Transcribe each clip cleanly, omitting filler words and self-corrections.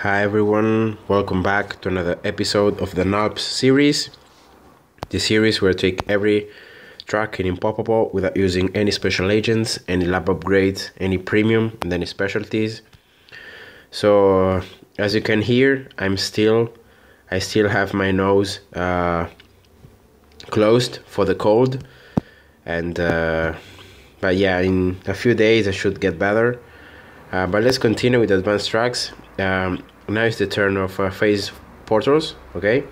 Hi everyone, welcome back to another episode of the NALPS series. The series where I take every track in Impoppable without using any special agents, any lab upgrades, any premium, and any specialties. So as you can hear, I still have my nose closed for the cold, and but yeah, in a few days I should get better. But let's continue with advanced tracks. Now is the turn of phase portals. Okay,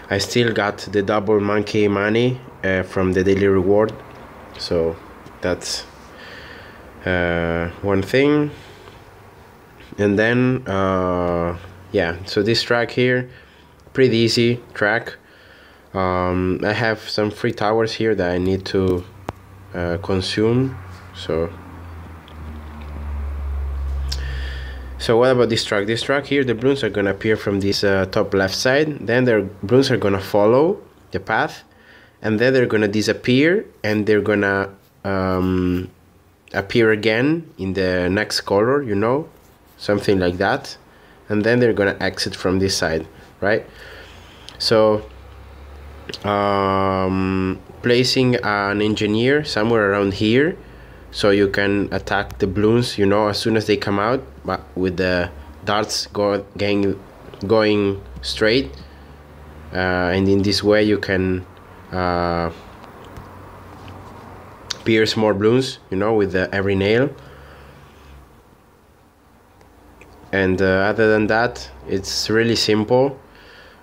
I still got the double monkey money from the daily reward, so that's one thing. And then yeah, so this track here, pretty easy track. I have some free towers here that I need to consume. So what about this track? This track here, the balloons are gonna appear from this top left side. Then their balloons are gonna follow the path, and then they're gonna disappear, and they're gonna appear again in the next color, you know, something like that. And then they're gonna exit from this side, right? So placing an engineer somewhere around here, so you can attack the balloons, you know, as soon as they come out, but with the darts going straight, and in this way you can pierce more balloons, you know, with every nail. And other than that, it's really simple.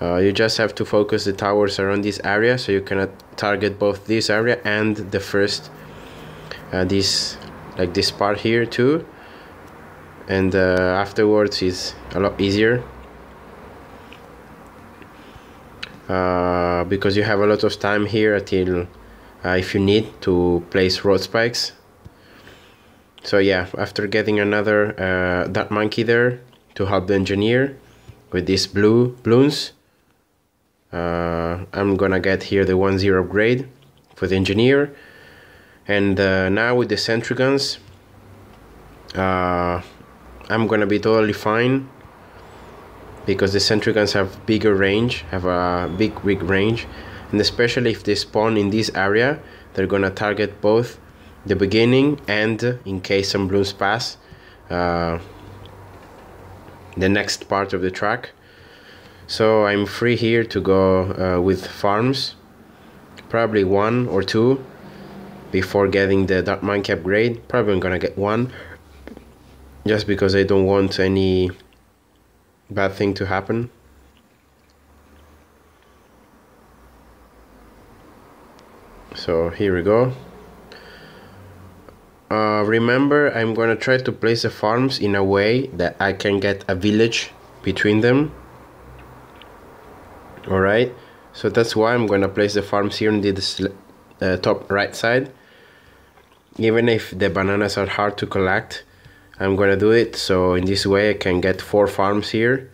You just have to focus the towers around this area, so you can target both this area and the first this part here too, and afterwards is a lot easier because you have a lot of time here until if you need to place road spikes. So yeah, after getting another that monkey there to help the engineer with these blue balloons, I'm gonna get here the 1-0 upgrade for the engineer. And now with the sentry guns, I'm gonna be totally fine, because the sentry guns have bigger range, have a big range, and especially if they spawn in this area, they're gonna target both the beginning and, in case some balloons pass, the next part of the track. So I'm free here to go with farms, probably 1 or 2 before getting the Dark Monkey upgrade. Probably I'm gonna get 1, just because I don't want any bad thing to happen. So here we go. Remember, I'm gonna try to place the farms in a way that I can get a village between them. Alright, so that's why I'm gonna place the farms here on the top right side. Even if the bananas are hard to collect, I'm gonna do it, so in this way I can get 4 farms here.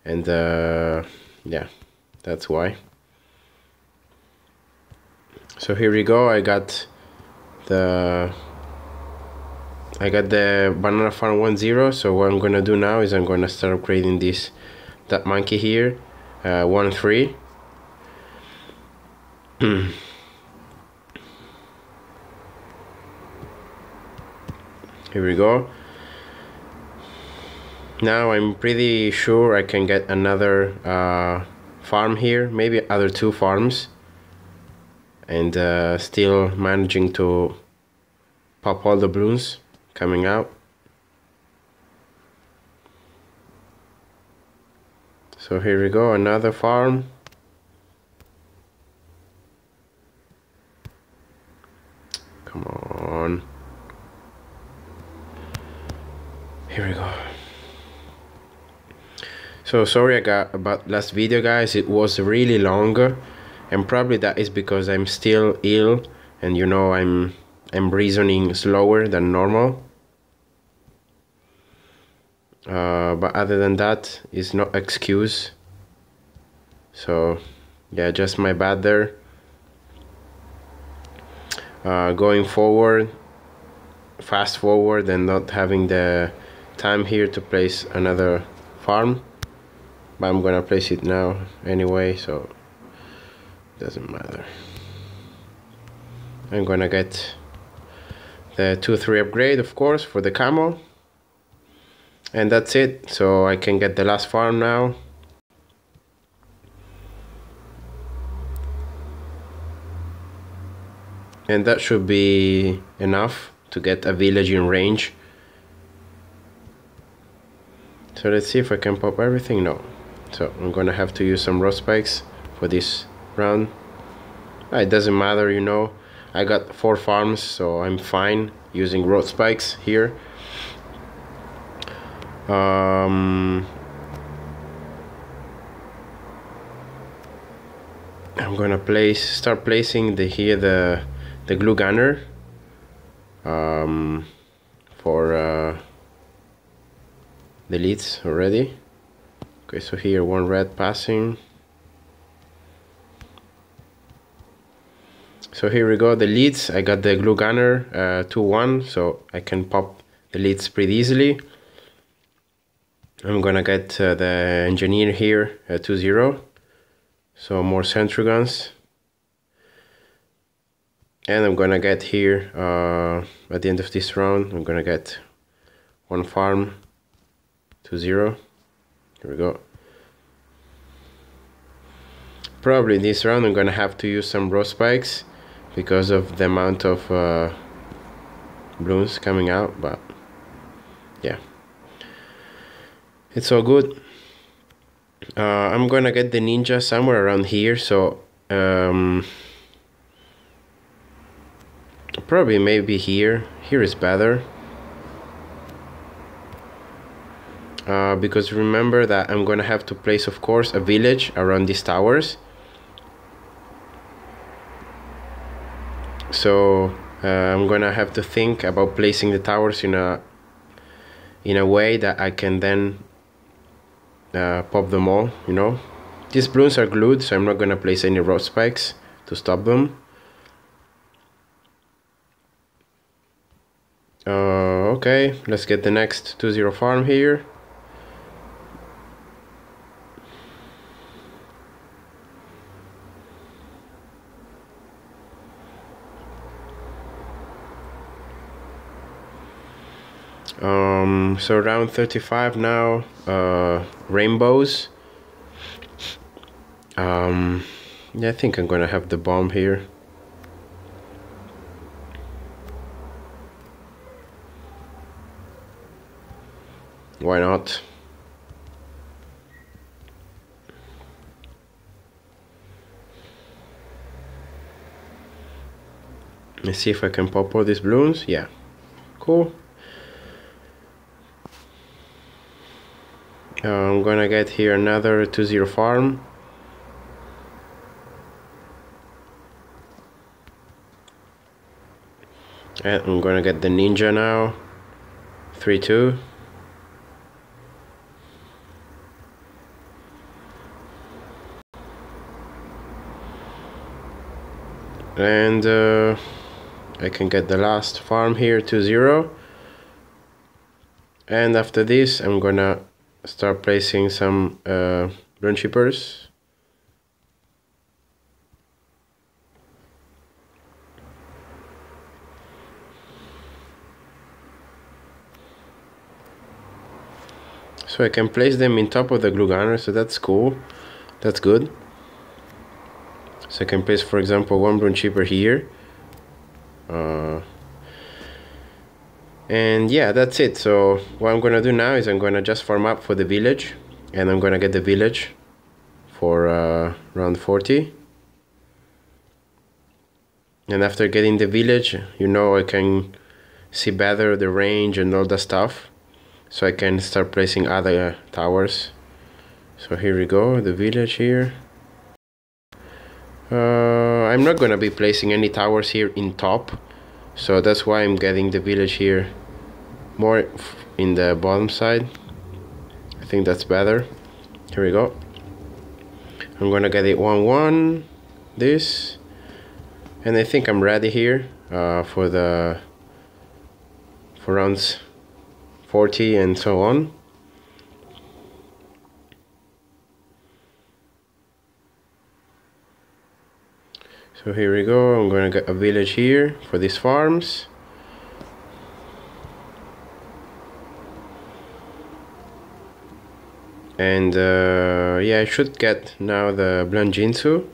And yeah, that's why. So here we go. I got the banana farm 1-0. So what I'm gonna do now is I'm gonna start upgrading that monkey here 1-3. Here we go. Now I'm pretty sure I can get another farm here, maybe other 2 farms, and still managing to pop all the balloons coming out. So here we go, another farm. Come on. Here we go. So sorry about last video, guys. It was really long, and probably that is because I'm still ill, and you know, I'm reasoning slower than normal. But other than that, it's no excuse. So yeah, just my bad there. Going forward, fast forward, and not having the time here to place another farm, but I'm gonna place it now anyway, so it doesn't matter. I'm gonna get the 2-3 upgrade, of course, for the camo, and that's it. So I can get the last farm now. And that should be enough to get a village in range. So let's see if I can pop everything. No. So I'm gonna have to use some road spikes for this round. It doesn't matter, you know. I got 4 farms, so I'm fine using road spikes here. I'm gonna start placing the glue gunner for the leads already. Okay, so here 1 red passing. So here we go, the leads. I got the glue gunner 2-1, so I can pop the leads pretty easily. I'm gonna get the engineer here 2-0, so more sentry guns. And I'm gonna get here at the end of this round, I'm gonna get 1 farm 2-0. Here we go. Probably this round I'm gonna have to use some road spikes because of the amount of balloons coming out, but yeah, it's all good. I'm gonna get the ninja somewhere around here, so probably maybe here. Here is better. Because remember that I'm gonna have to place, of course, a village around these towers. So I'm gonna have to think about placing the towers in a way that I can then pop them all, you know. These balloons are glued, so I'm not gonna place any road spikes to stop them. Okay, let's get the next 2-0 farm here. So round 35 now, rainbows. Yeah, I think I'm gonna have the bomb here. Why not? Let's see if I can pop all these balloons. Yeah, cool. I'm gonna get here another 2-0 farm. And I'm gonna get the ninja now. 3-2. And I can get the last farm here, 2-0. And after this I'm gonna start placing some rune shippers. So I can place them in top of the glue gunner, so that's cool, that's good. So I can place, for example, 1 rune shipper here. And yeah, that's it. So what I'm gonna do now is I'm gonna just farm up for the village, and I'm gonna get the village for round 40. And after getting the village, you know, I can see better the range and all that stuff, so I can start placing other towers. So here we go, the village here. I'm not gonna be placing any towers here in top, so that's why I'm getting the village here more in the bottom side. I think that's better. Here we go. I'm gonna get it 1-1, this, and I think I'm ready here for 40 and so on. So here we go, I'm gonna get a village here for these farms. And yeah, I should get now the Blanjinsu.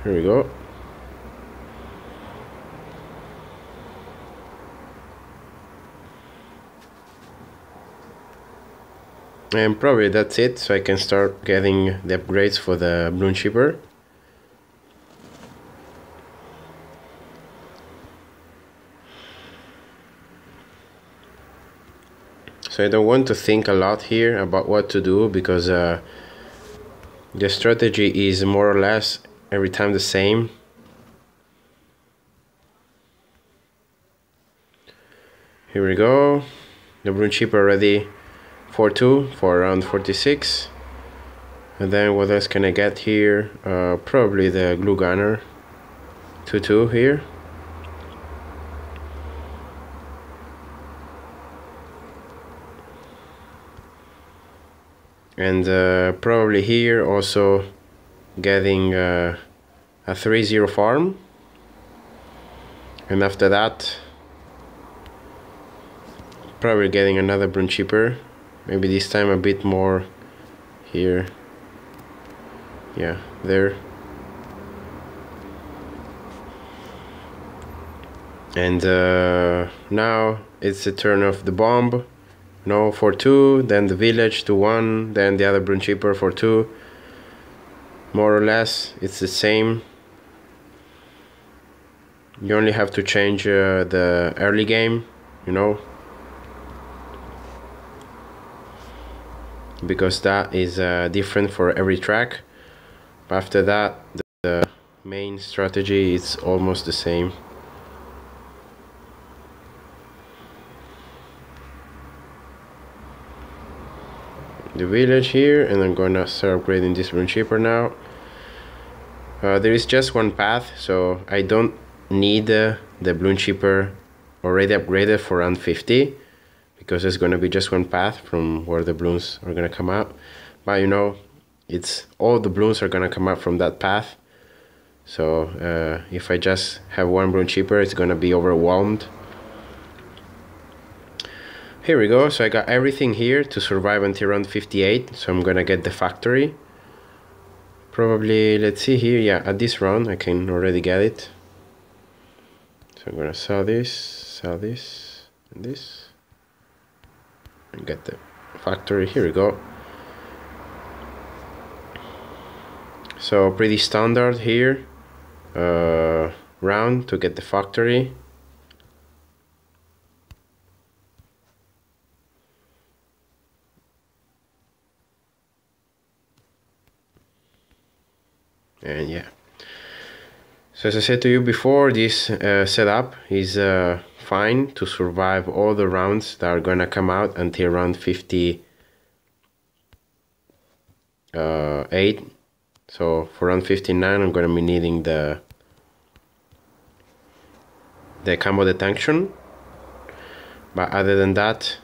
Here we go. And probably that's it, so I can start getting the upgrades for the Bloom Shipper. So I don't want to think a lot here about what to do, because the strategy is more or less every time the same. Here we go, the Bloom Shipper ready 4-2 for around 46. And then what else can I get here? Probably the Glue Gunner 2-2 here. And probably here also getting a 3-0 farm. And after that probably getting another Bloom Shipper. Maybe this time a bit more here. Yeah, there. And now it's the turn of the bomb. No, 4-2, then the village 2-1, then the other Bloom Shipper 4-2. More or less, it's the same. You only have to change the early game, you know, because that is different for every track. But after that, the main strategy is almost the same. The village here, and I'm gonna start upgrading this Bloom Shipper now. There is just one path, so I don't need the Bloom Shipper already upgraded for round 50, because there's gonna be just one path from where the blooms are gonna come out. But you know, it's all the blooms are gonna come out from that path. So if I just have one Bloom Shipper, it's gonna be overwhelmed. Here we go, so I got everything here to survive until round 58, so I'm gonna get the factory. Probably, let's see here, yeah, at this round I can already get it. So I'm gonna sell this, and this, and get the factory. Here we go. So pretty standard here, round to get the factory. And yeah, so as I said to you before, this setup is fine to survive all the rounds that are gonna come out until round 58. So for round 59 I'm gonna be needing the combo detection, but other than that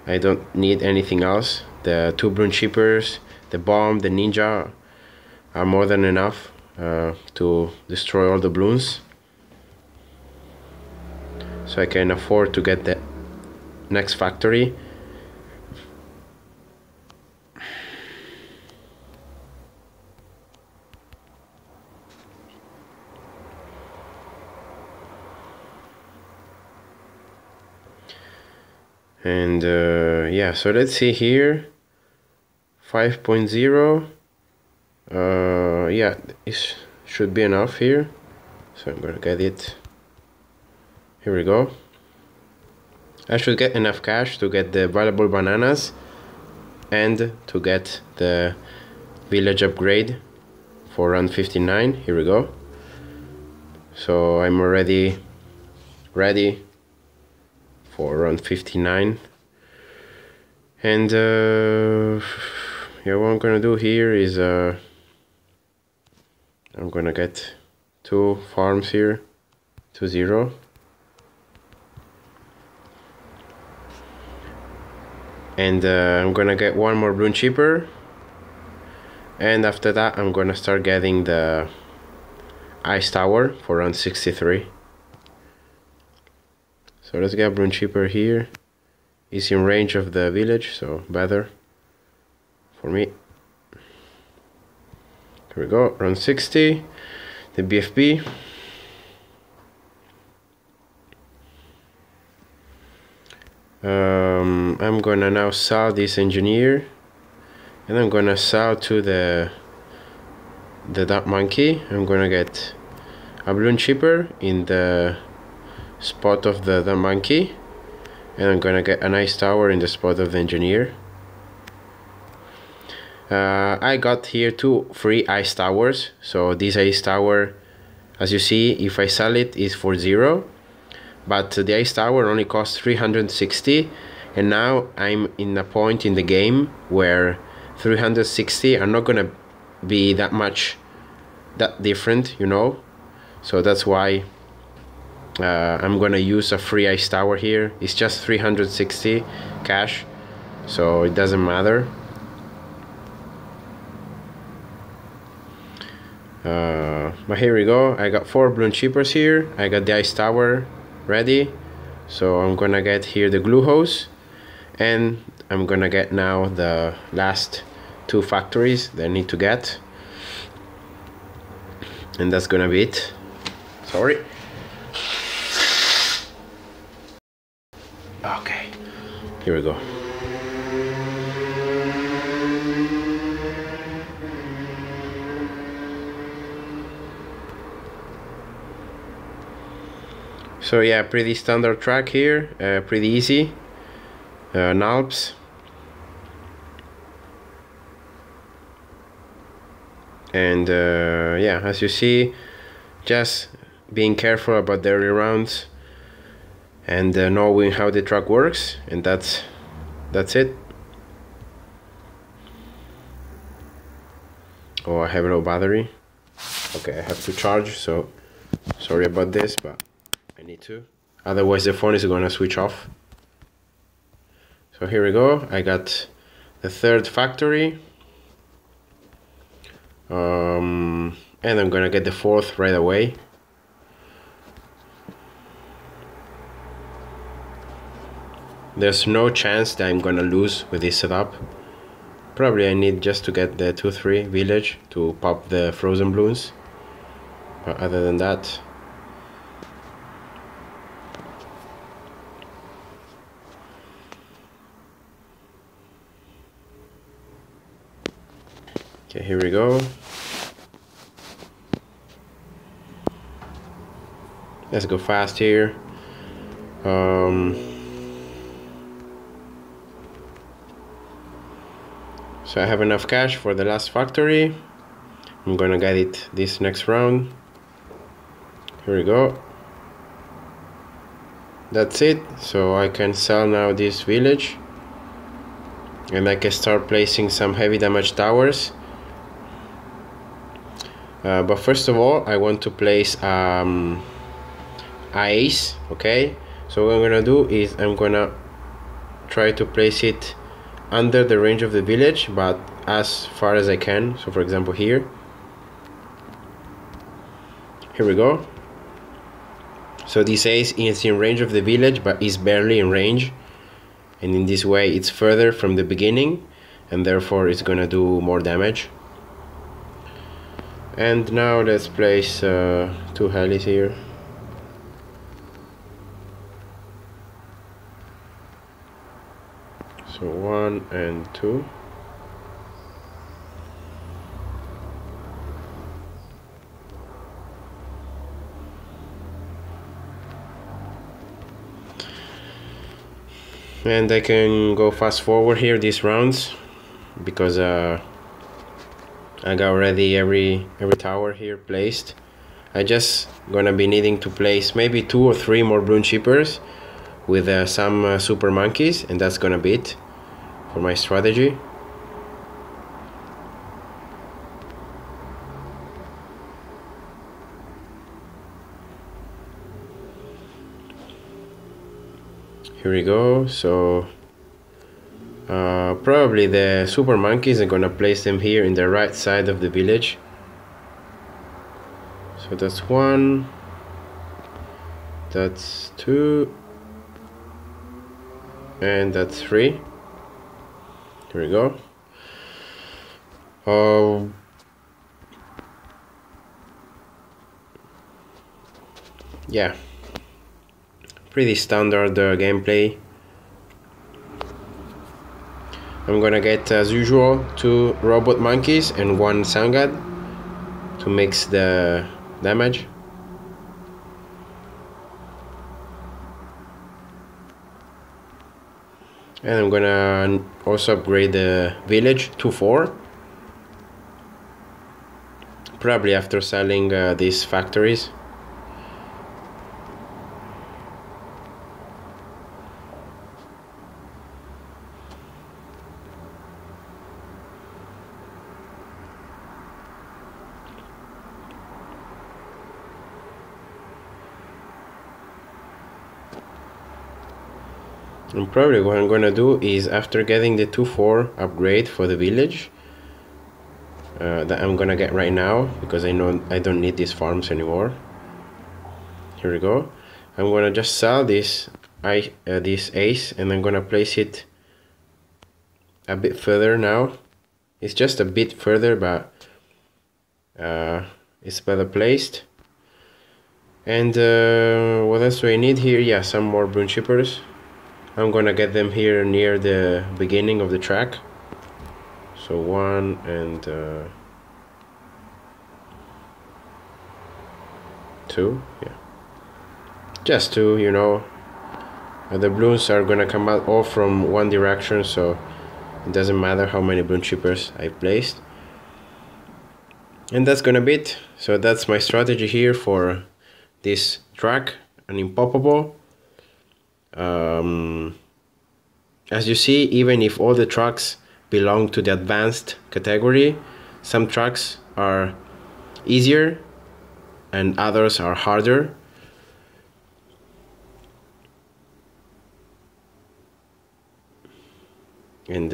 I don't need anything else. The 2 Bloom Shippers, the bomb, the ninja are more than enough to destroy all the blooms, so I can afford to get the next factory. And yeah, so let's see here, 5.0. Yeah, this should be enough here, so I'm gonna get it. Here we go. I should get enough cash to get the valuable bananas and to get the village upgrade for round 59. Here we go. So I'm already ready for round 59. And yeah, what I'm gonna do here is I'm gonna get 2 farms here, 2-0. And I'm gonna get one more balloon chipper, and after that I'm gonna start getting the ice tower for round 63. So let's get balloon chipper here. It's in range of the village, so better for me. Here we go, round 60, the BFB. I'm gonna now sell this engineer, and I'm gonna sell to the dark monkey. I'm gonna get a balloon chipper in the spot of the monkey, and I'm gonna get an ice tower in the spot of the engineer. I got here 2 free ice towers, so this ice tower, as you see, if I sell it, is for 0, but the ice tower only costs 360, and now I'm in a point in the game where 360 are not gonna be that different, you know, so that's why I'm gonna use a free ice tower here. It's just 360 cash, so it doesn't matter. But here we go, I got 4 balloon chippers here, I got the ice tower ready, so I'm gonna get here the glue hose, and I'm gonna get now the last 2 factories that I need to get, and that's gonna be it. Sorry. Okay, here we go. So yeah, pretty standard track here, pretty easy, NALPS. And yeah, as you see, just being careful about the early rounds and knowing how the track works, and that's it. Oh, I have a low battery. Okay, I have to charge, so sorry about this, but I need to, otherwise the phone is gonna switch off. So here we go, I got the 3rd factory, and I'm gonna get the 4th right away. There's no chance that I'm gonna lose with this setup. Probably I need just to get the 2-3 village to pop the frozen balloons, but other than that, okay, here we go. Let's go fast here. So I have enough cash for the last factory. I'm gonna get it this next round. Here we go. That's it. So I can sell now this village, and I can start placing some heavy damage towers. But first of all, I want to place ace. Okay, so what I'm gonna do is I'm gonna try to place it under the range of the village, but as far as I can. So for example here we go. So this ace is in range of the village, but is barely in range, and in this way it's further from the beginning, and therefore it's gonna do more damage. And now let's place 2 helis here. So 1 and 2. And I can go fast forward here these rounds, because I got already every tower here placed. I just gonna be needing to place maybe 2 or 3 more balloon chippers with some super monkeys, and that's gonna be it for my strategy. Here we go. So probably the super monkeys, I'm gonna place them here in the right side of the village. So that's 1, that's 2, and that's 3. Here we go. Yeah, pretty standard gameplay. I'm gonna get, as usual, 2 robot monkeys and 1 sun god to mix the damage. And I'm gonna also upgrade the village to 4. Probably after selling these factories. And probably what I'm gonna do is, after getting the 2-4 upgrade for the village that I'm gonna get right now, because I know I don't need these farms anymore. Here we go. I'm gonna just sell this ace, and I'm gonna place it a bit further now. It's just a bit further, but it's better placed. And what else do I need here? Yeah, some more broom shippers. I'm gonna get them here near the beginning of the track. So 1 and 2, yeah, just 2, you know. The balloons are gonna come out all from one direction, so it doesn't matter how many balloon shippers I placed. And that's gonna be it. So that's my strategy here for this track, an Impoppable. As you see, even if all the tracks belong to the advanced category, some tracks are easier and others are harder. And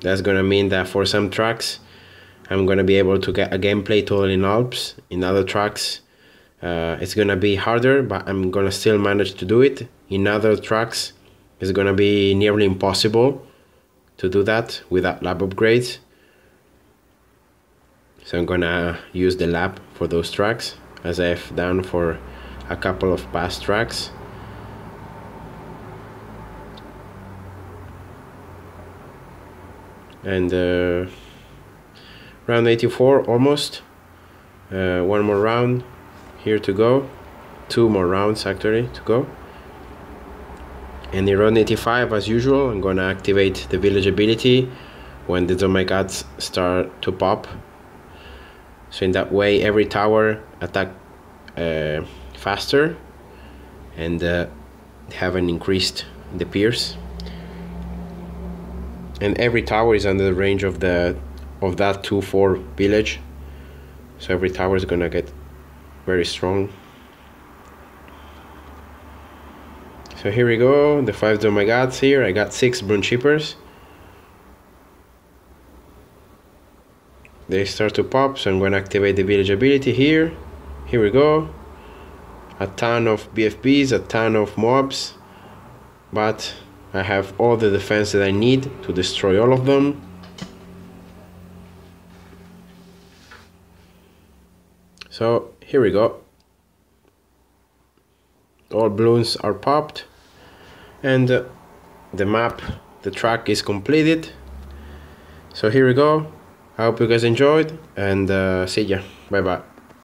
that's gonna mean that for some tracks I'm gonna be able to get a gameplay totally in NALPS. In other tracks it's gonna be harder, but I'm gonna still manage to do it. In other tracks it's gonna be nearly impossible to do that without lab upgrades. So I'm gonna use the lab for those tracks, as I've done for a couple of past tracks. And round 84 almost. 1 more round here to go. 2 more rounds actually to go. And in round 85, as usual, I'm gonna activate the village ability when the zombie guts start to pop. So in that way every tower attack faster and have an increased the pierce. And every tower is under the range of that 2-4 village, so every tower is gonna get very strong. So here we go, the 5 zombie gods here. I got 6 broom shippers. They start to pop, so I'm gonna activate the village ability here. Here we go. A ton of BFBs, a ton of mobs, but I have all the defense that I need to destroy all of them. So here we go. All balloons are popped, and the map, the track is completed. So here we go. I hope you guys enjoyed, and see ya. Bye bye.